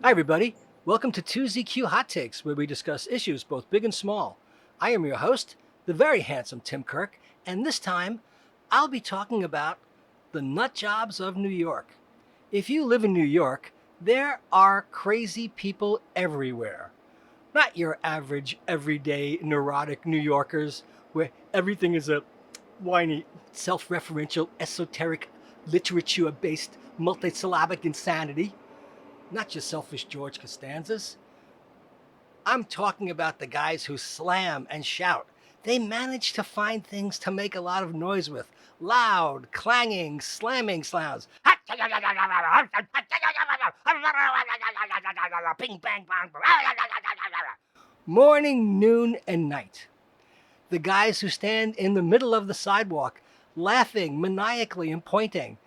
Hi, everybody. Welcome to 2ZQ Hot Takes, where we discuss issues both big and small. I am your host, the very handsome Tim Kirk, and this time I'll be talking about the Nutjobs of New York. If you live in New York, there are crazy people everywhere. Not your average, everyday, neurotic New Yorkers, where everything is a whiny, self-referential, esoteric, literature-based, multisyllabic insanity. Not your selfish George Costanzas. I'm talking about the guys who slam and shout. They manage to find things to make a lot of noise with. Loud, clanging, slamming sounds. Ping, bang, bang. Morning, noon, and night. The guys who stand in the middle of the sidewalk, laughing maniacally and pointing.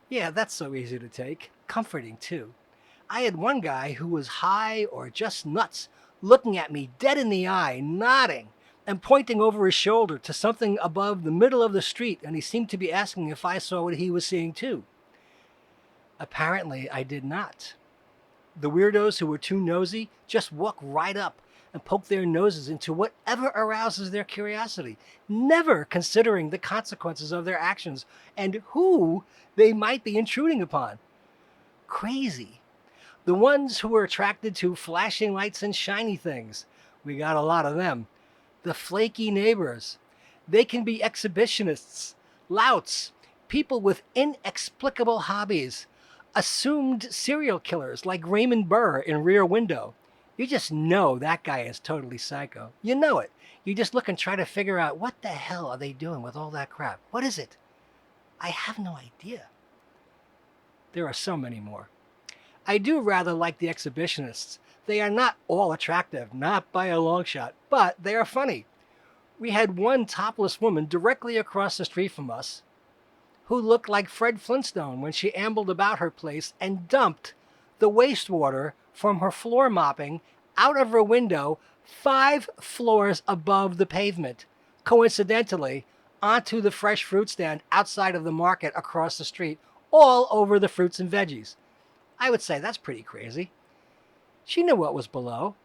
Yeah, that's so easy to take. Comforting, too. I had one guy who was high or just nuts, looking at me dead in the eye, nodding, and pointing over his shoulder to something above the middle of the street, and he seemed to be asking if I saw what he was seeing too. Apparently, I did not. The weirdos who were too nosy just walk right up and poke their noses into whatever arouses their curiosity, never considering the consequences of their actions and who they might be intruding upon. Crazy. The ones who are attracted to flashing lights and shiny things. We got a lot of them. The flaky neighbors. They can be exhibitionists, louts, people with inexplicable hobbies, assumed serial killers like Raymond Burr in Rear Window. You just know that guy is totally psycho. You know it. You just look and try to figure out what the hell are they doing with all that crap? What is it? I have no idea. There are so many more. I do rather like the exhibitionists. They are not all attractive, not by a long shot, but they are funny. We had one topless woman directly across the street from us who looked like Fred Flintstone when she ambled about her place and dumped the wastewater from her floor mopping out of her window 5 floors above the pavement, coincidentally, onto the fresh fruit stand outside of the market across the street, all over the fruits and veggies. I would say that's pretty crazy. She knew what was below.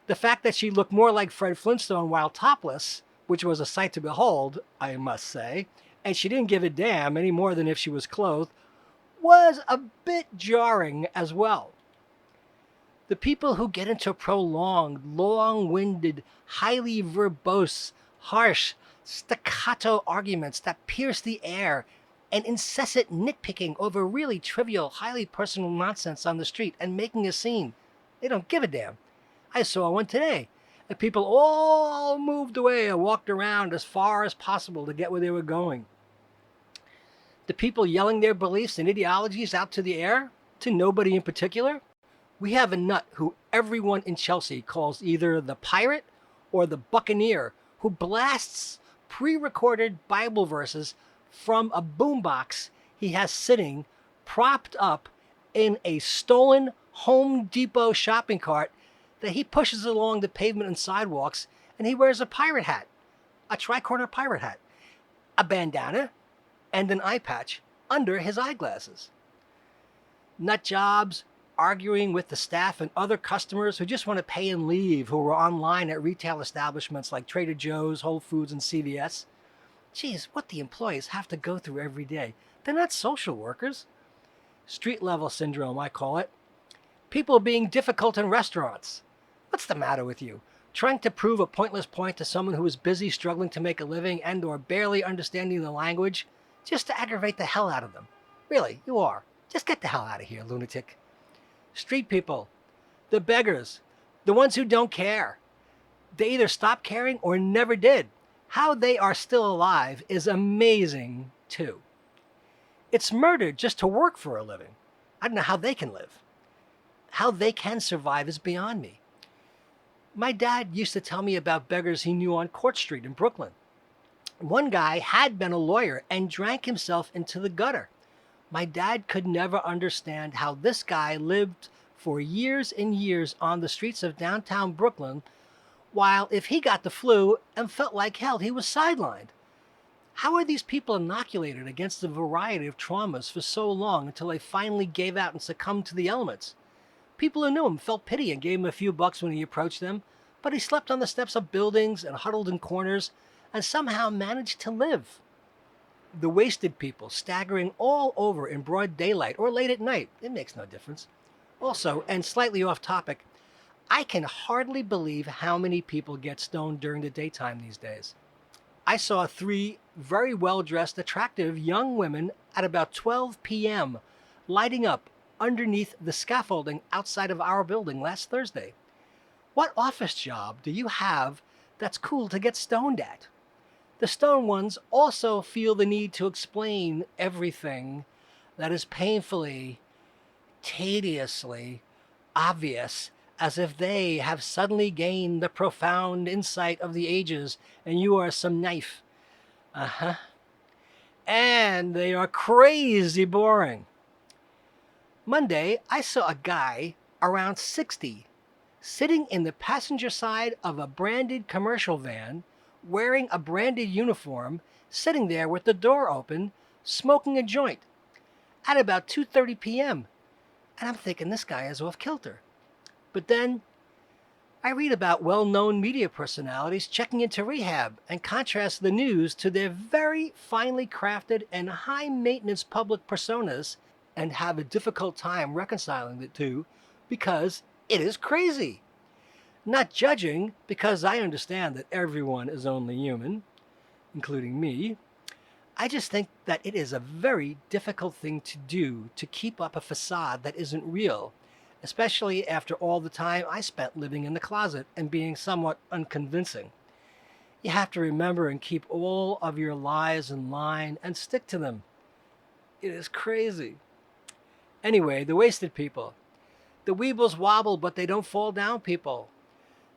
The fact that she looked more like Fred Flintstone while topless, which was a sight to behold, I must say, and she didn't give a damn any more than if she was clothed, was a bit jarring as well. The people who get into prolonged, long-winded, highly verbose, harsh, staccato arguments that pierce the air and incessant nitpicking over really trivial, highly personal nonsense on the street and making a scene. They don't give a damn. I saw one today. The people all moved away and walked around as far as possible to get where they were going. The people yelling their beliefs and ideologies out to the air, to nobody in particular. We have a nut who everyone in Chelsea calls either the pirate or the buccaneer, who blasts pre-recorded Bible verses from a boombox he has sitting propped up in a stolen Home Depot shopping cart that he pushes along the pavement and sidewalks, and he wears a pirate hat, a tricorner pirate hat, a bandana, and an eye patch under his eyeglasses. Nut jobs arguing with the staff and other customers who just want to pay and leave, who are online at retail establishments like Trader Joe's, Whole Foods, and CVS. Geez, what the employees have to go through every day. They're not social workers. Street level syndrome, I call it. People being difficult in restaurants. What's the matter with you? Trying to prove a pointless point to someone who is busy struggling to make a living and or barely understanding the language just to aggravate the hell out of them. Really, you are. Just get the hell out of here, lunatic. Street people. The beggars. The ones who don't care. They either stopped caring or never did. How they are still alive is amazing, too. It's murder just to work for a living. I don't know how they can live. How they can survive is beyond me. My dad used to tell me about beggars he knew on Court Street in Brooklyn. One guy had been a lawyer and drank himself into the gutter. My dad could never understand how this guy lived for years and years on the streets of downtown Brooklyn, while if he got the flu and felt like hell, he was sidelined. How are these people inoculated against a variety of traumas for so long until they finally gave out and succumbed to the elements? People who knew him felt pity and gave him a few bucks when he approached them, but he slept on the steps of buildings and huddled in corners and somehow managed to live. The wasted people staggering all over in broad daylight or late at night, it makes no difference. Also, and slightly off topic, I can hardly believe how many people get stoned during the daytime these days. I saw 3 very well-dressed, attractive young women at about 12 p.m. lighting up underneath the scaffolding outside of our building last Thursday. What office job do you have that's cool to get stoned at? The stoned ones also feel the need to explain everything that is painfully, tediously obvious, as if they have suddenly gained the profound insight of the ages and you are some knife. And they are crazy boring. Monday, I saw a guy around 60 sitting in the passenger side of a branded commercial van, wearing a branded uniform, sitting there with the door open, smoking a joint at about 2:30 p.m. And I'm thinking this guy is off kilter. But then I read about well-known media personalities checking into rehab and contrast the news to their very finely crafted and high-maintenance public personas and have a difficult time reconciling the two because it is crazy. Not judging, because I understand that everyone is only human, including me. I just think that it is a very difficult thing to do to keep up a facade that isn't real, especially after all the time I spent living in the closet and being somewhat unconvincing. You have to remember and keep all of your lies in line and stick to them. It is crazy. Anyway, the wasted people. The weebles wobble, but they don't fall down people.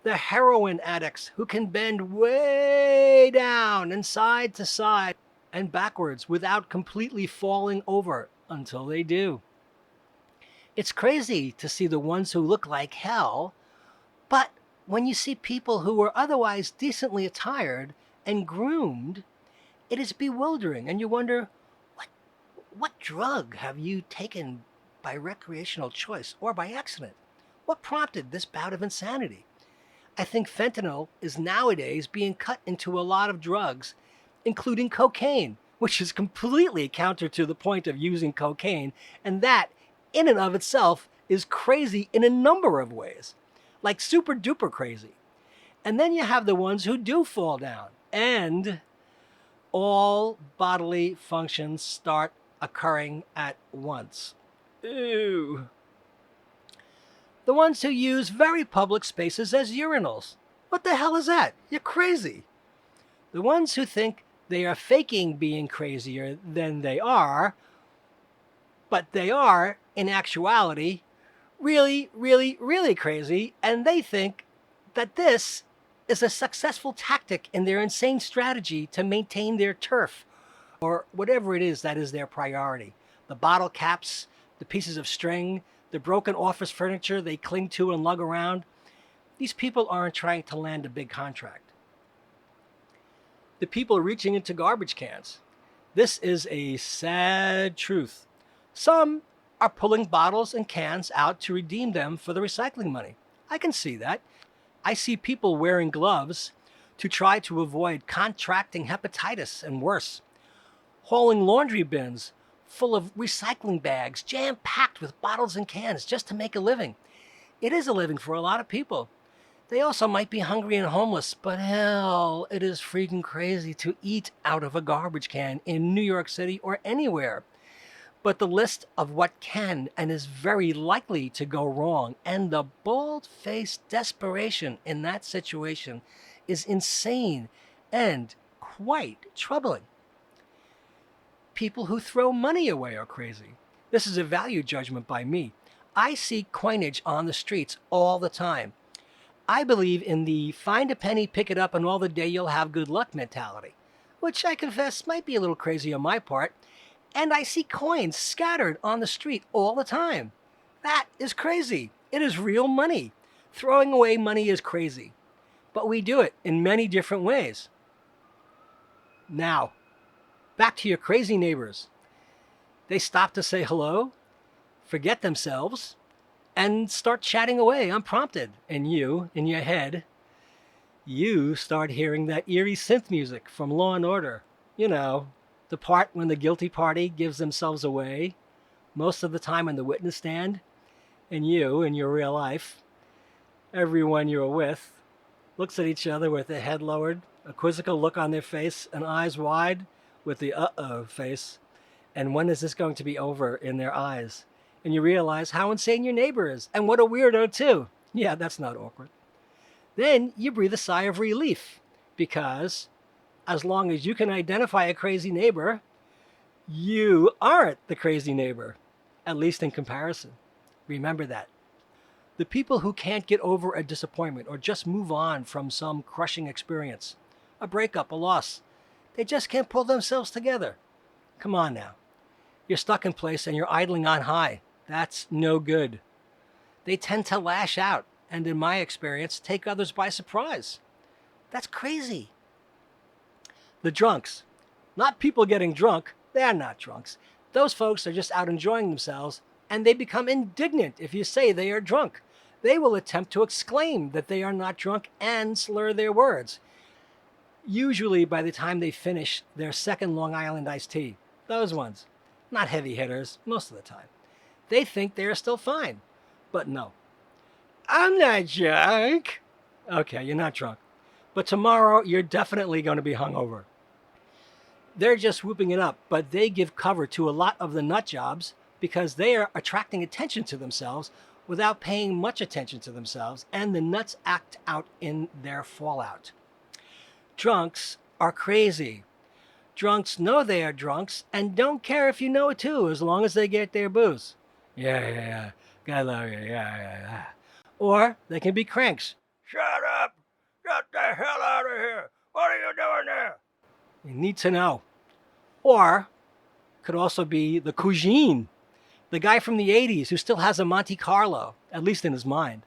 The heroin addicts who can bend way down and side to side and backwards without completely falling over until they do. It's crazy to see the ones who look like hell, but when you see people who are otherwise decently attired and groomed, it is bewildering, and you wonder, what drug have you taken by recreational choice or by accident? What prompted this bout of insanity? I think fentanyl is nowadays being cut into a lot of drugs, including cocaine, which is completely counter to the point of using cocaine, and that, in and of itself, is crazy in a number of ways, like super duper crazy. And then you have the ones who do fall down, and all bodily functions start occurring at once. Ew. The ones who use very public spaces as urinals. What the hell is that? You're crazy. The ones who think they are faking being crazier than they are, but they are, in actuality, really, really, really crazy, and they think that this is a successful tactic in their insane strategy to maintain their turf, or whatever it is that is their priority. The bottle caps, the pieces of string, the broken office furniture they cling to and lug around. These people aren't trying to land a big contract. The people reaching into garbage cans. This is a sad truth. Some are pulling bottles and cans out to redeem them for the recycling money. I can see that. I see people wearing gloves to try to avoid contracting hepatitis and worse. Hauling laundry bins full of recycling bags, jam-packed with bottles and cans just to make a living. It is a living for a lot of people. They also might be hungry and homeless, but hell, it is freaking crazy to eat out of a garbage can in New York City or anywhere. But the list of what can and is very likely to go wrong and the bald-faced desperation in that situation is insane and quite troubling. People who throw money away are crazy. This is a value judgment by me. I see coinage on the streets all the time. I believe in the find a penny, pick it up, and all the day you'll have good luck mentality, which I confess might be a little crazy on my part. And I see coins scattered on the street all the time. That is crazy. It is real money. Throwing away money is crazy. But we do it in many different ways. Now, back to your crazy neighbors. They stop to say hello, forget themselves, and start chatting away unprompted. And you, in your head, you start hearing that eerie synth music from Law and Order. You know, the part when the guilty party gives themselves away, most of the time on the witness stand, and you, in your real life, everyone you're with, looks at each other with their head lowered, a quizzical look on their face, and eyes wide with the uh-oh face. And when is this going to be over in their eyes? And you realize how insane your neighbor is, and what a weirdo too. Yeah, that's not awkward. Then you breathe a sigh of relief, because as long as you can identify a crazy neighbor, you aren't the crazy neighbor, at least in comparison. Remember that. The people who can't get over a disappointment or just move on from some crushing experience, a breakup, a loss, they just can't pull themselves together. Come on now. You're stuck in place and you're idling on high. That's no good. They tend to lash out and, in my experience, take others by surprise. That's crazy. The drunks. Not people getting drunk. They're not drunks. Those folks are just out enjoying themselves, and they become indignant if you say they are drunk. They will attempt to exclaim that they are not drunk and slur their words. Usually by the time they finish their second Long Island iced tea. Those ones. Not heavy hitters, most of the time. They think they are still fine. But no. I'm not drunk. Okay, you're not drunk. But tomorrow you're definitely going to be hungover. They're just whooping it up, but they give cover to a lot of the nut jobs because they are attracting attention to themselves without paying much attention to themselves, and the nuts act out in their fallout. Drunks are crazy. Drunks know they are drunks and don't care if you know it too, as long as they get their booze. Yeah. God love you, yeah. Or they can be cranks. Shut up! Get the hell out of here! What are you doing there? You need to know. Or could also be the cousine, the guy from the 80s who still has a Monte Carlo, at least in his mind.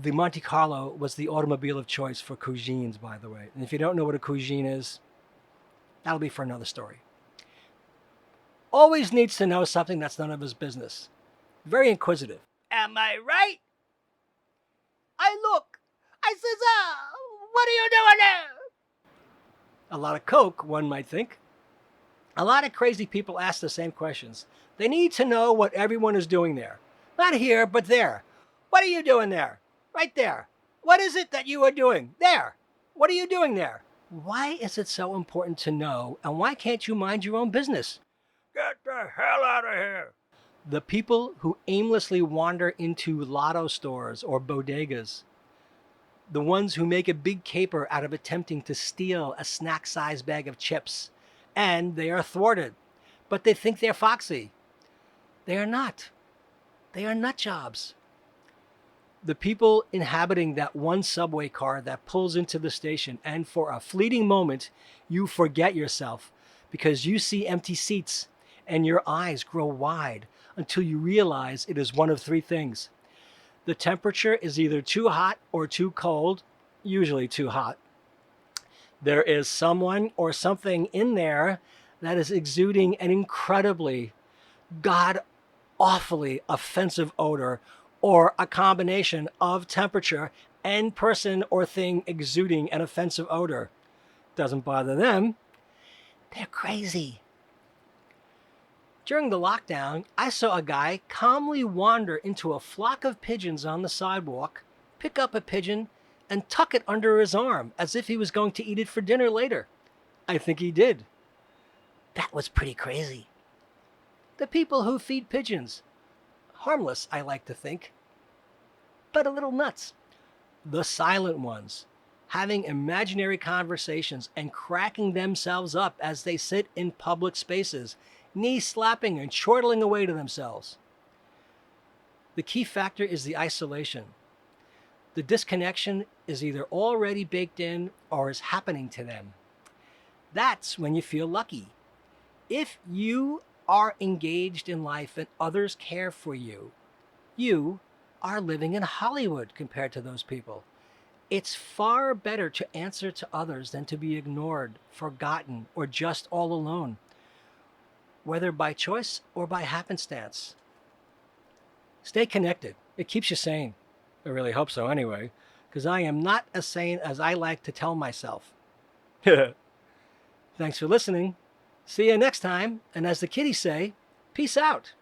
The Monte Carlo was the automobile of choice for cousines, by the way. And if you don't know what a cousine is, that'll be for another story. Always needs to know something that's none of his business. Very inquisitive. Am I right? I look. I says, what are you doing there? A lot of coke, one might think. A lot of crazy people ask the same questions. They need to know what everyone is doing there. Not here, but there. What are you doing there? Right there. What is it that you are doing? There. What are you doing there? Why is it so important to know, and why can't you mind your own business? Get the hell out of here. The people who aimlessly wander into lotto stores or bodegas. The ones who make a big caper out of attempting to steal a snack-sized bag of chips. And they are thwarted. But they think they're foxy. They are not. They are nut jobs. The people inhabiting that one subway car that pulls into the station, and for a fleeting moment, you forget yourself because you see empty seats and your eyes grow wide until you realize it is one of three things. The temperature is either too hot or too cold, usually too hot. There is someone or something in there that is exuding an incredibly, god-awfully offensive odor, or a combination of temperature and person or thing exuding an offensive odor. Doesn't bother them. They're crazy. During the lockdown, I saw a guy calmly wander into a flock of pigeons on the sidewalk, pick up a pigeon, and tuck it under his arm as if he was going to eat it for dinner later. I think he did. That was pretty crazy. The people who feed pigeons. Harmless, I like to think. But a little nuts. The silent ones. Having imaginary conversations and cracking themselves up as they sit in public spaces, knee-slapping and chortling away to themselves. The key factor is the isolation. The disconnection is either already baked in or is happening to them. That's when you feel lucky. If you are engaged in life and others care for you, you are living in Hollywood compared to those people. It's far better to answer to others than to be ignored, forgotten, or just all alone, whether by choice or by happenstance. Stay connected. It keeps you sane. I really hope so anyway, because I am not as sane as I like to tell myself. Thanks for listening. See you next time, and as the kiddies say, peace out.